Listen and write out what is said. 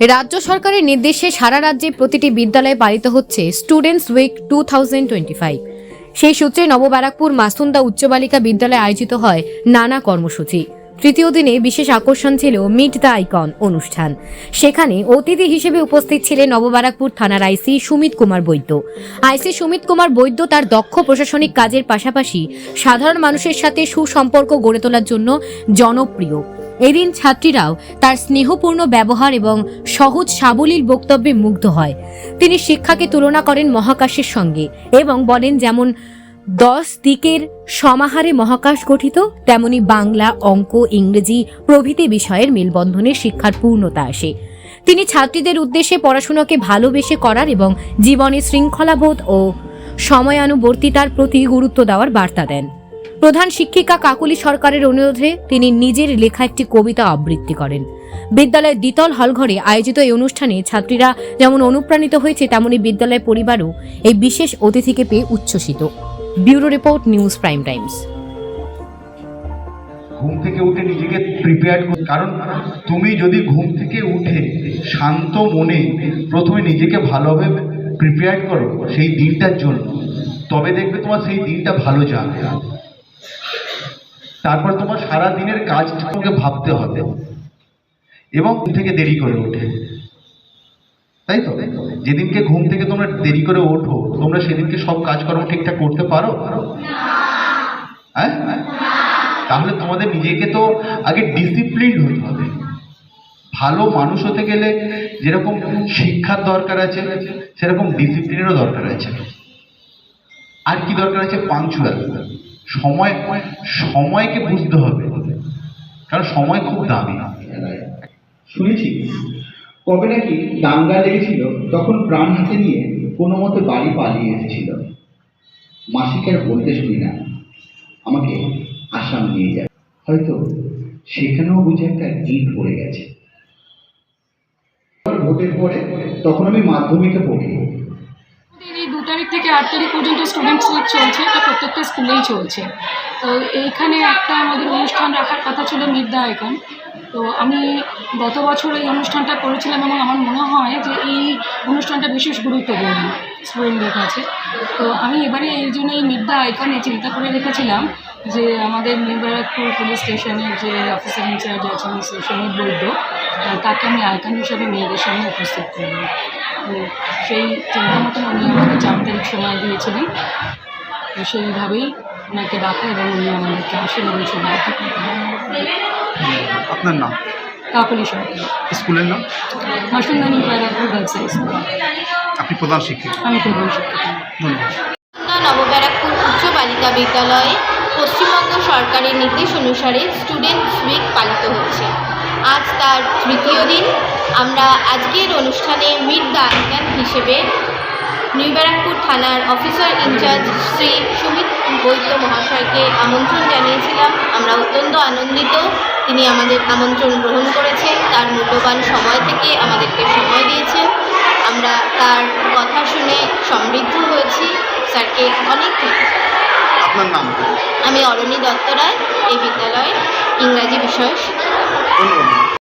রাজ্য সরকারের নির্দেশে সারা রাজ্যে প্রতিটি বিদ্যালয়ে পালিত হচ্ছে স্টুডেন্টস উইক 2025। সেই সূত্রে নবব্যারাকপুর মাসুন্দা উচ্চ বালিকা বিদ্যালয়ে আয়োজিত হয় নানা কর্মসূচি। তৃতীয় দিনে বিশেষ আকর্ষণ ছিল মিট দ্য আইকন অনুষ্ঠান। সেখানে অতিথি হিসেবে উপস্থিত ছিলেন নবব্যারাকপুর থানার আইসি সুমিত কুমার বৈদ্য। আইসি সুমিত কুমার বৈদ্য তার দক্ষ প্রশাসনিক কাজের পাশাপাশি সাধারণ মানুষের সাথে সুসম্পর্ক গড়ে তোলার জন্য জনপ্রিয়। এদিন ছাত্রীরাও তার স্নেহপূর্ণ ব্যবহার এবং সহজ সাবলীল বক্তব্যে মুগ্ধ হয়। তিনি শিক্ষাকে তুলনা করেন মহাকাশের সঙ্গে এবং বলেন, যেমন 10 দিকের সমাহারে মহাকাশ গঠিত, তেমনি বাংলা, অঙ্ক, ইংরেজি প্রভৃতি বিষয়ের মেলবন্ধনে শিক্ষার পূর্ণতা আসে। তিনি ছাত্রীদের উদ্দেশ্যে পড়াশোনাকে ভালোবেসে করার এবং জীবনে শৃঙ্খলাবোধ ও সময়ানুবর্তিতার প্রতি গুরুত্ব দেওয়ার বার্তা দেন। প্রধান শিক্ষিকা কাকলি সরকারের অনুরোধে তিনি নিজের লেখা একটি কবিতা আবৃত্তি করেন। বিদ্যালয়ের দ্বিতল হলঘরে আয়োজিত এই অনুষ্ঠানে ছাত্রীরা যেমন অনুপ্রাণিত হয়েছে, তেমনি বিদ্যালয় পরিবারও এই বিশেষ অতিথিকে পেয়ে উচ্ছ্বসিত। Bureau report, news prime Times. ঘুম থেকে উঠে নিজেকে প্রিপেয়ার করো, কারণ তুমি যদি ঘুম থেকে উঠে শান্ত মনে প্রথমে নিজেকে ভালোভাবে প্রিপেয়ার করো সেই দিনটার জন্য, তবে দেখবে তোমার সেই দিনটা ভালো যাবে। তারপর তোমার সারা দিনের কাজটা তোমাকে ভাবতে হবে এবং ঘুম থেকে দেরি করে ওঠে, তাই তো? যেদিনকে ঘুম থেকে তোমরা দেরি করে ওঠো, তোমরা সেদিনকে সব কাজকর্ম ঠিকঠাক করতে পারো? হ্যাঁ, তাহলে তোমাদের নিজেকে তো আগে ডিসিপ্লিন হতে হবে। ভালো মানুষ হতে গেলে যেরকম শিক্ষার দরকার আছে, সেরকম ডিসিপ্লিনেরও দরকার আছে। আর কি দরকার আছে? পাংচুয়াল, সময়কে বুঝতে হবে, কারণ সময় খুব দামি। শুনেছি কবে নাকি দাঙ্গা লেগেছিল, তখন প্রাণ হাতে নিয়ে কোনো মতে বাড়ি পালিয়ে এসেছিল। মাসিকে আর বলতে শুনি না, আমাকে আসাম নিয়ে যায়। হয়তো সেখানেও বুঝে একটা ইট পড়ে গেছে। ভোটের পরে তখন আমি মাধ্যমিকে পড়ি। এই 2 তারিখ থেকে 8 তারিখ পর্যন্ত স্টুডেন্টস উইক চলছে, এটা প্রত্যেকটা স্কুলেই চলছে। তো এইখানে একটা আমাদের অনুষ্ঠান রাখার কথা ছিল, মিট দ্য আইকন। তো আমি গত বছর এই অনুষ্ঠানটা করেছিলাম এবং আমার মনে হয় যে এই অনুষ্ঠানটা বিশেষ গুরুত্বপূর্ণ স্টুডেন্টদের কাছে। তো আমি এবারে এই জন্য এই মিট দ্য আইকনে চিন্তা করে রেখেছিলাম যে আমাদের নিউ ব্যারাকপুর পুলিশ স্টেশনের যে অফিসার ইনচার্জ আছেন সুমিত বৈদ্য, তাকে আমি আইকন হিসাবে মেয়েদের সামনে উপস্থিত করব। তো সেই চিন্তা মতন উনি আমাকে 4 তারিখ সময় দিয়েছিলেন। তো সেইভাবেই ওনাকে ডাকা এবং উনি আমাদেরকে আসেন এবং সময়। আপনার নাম? কাকলি সরকার। স্কুলের নাম? Masunda new Barrackpore girls high school. আপনি প্রধান শিক্ষিকা? আমি প্রধান শিক্ষিকা। ধন্যবাদ। নবব্যারাকপুর উচ্চ বালিকা বিদ্যালয়ে পশ্চিমবঙ্গ সরকারের নির্দেশ অনুসারে স্টুডেন্টস উইক পালিত হচ্ছে। আজ তার তৃতীয় দিন। আমরা আজকের অনুষ্ঠানে মিট দ্য আইকন হিসেবে নিউ ব্যারাকপুর থানার অফিসার ইনচার্জ শ্রী সুমিত বৈদ্য মহাশয়কে আমন্ত্রণ জানিয়েছিলাম। আমরা অত্যন্ত আনন্দিত তিনি আমাদের আমন্ত্রণ গ্রহণ করেছেন, তার মূল্যবান সময় থেকে আমাদেরকে সময় দিয়েছেন। আমরা তার কথা শুনে সমৃদ্ধ হয়েছি। স্যারকে অনেক ধন্যবাদ। আপনার নাম? আমি অরণি দত্ত রায়, এই বিদ্যালয়ের ইংরাজি বিষয়ের শিক্ষক। ধন্যবাদ।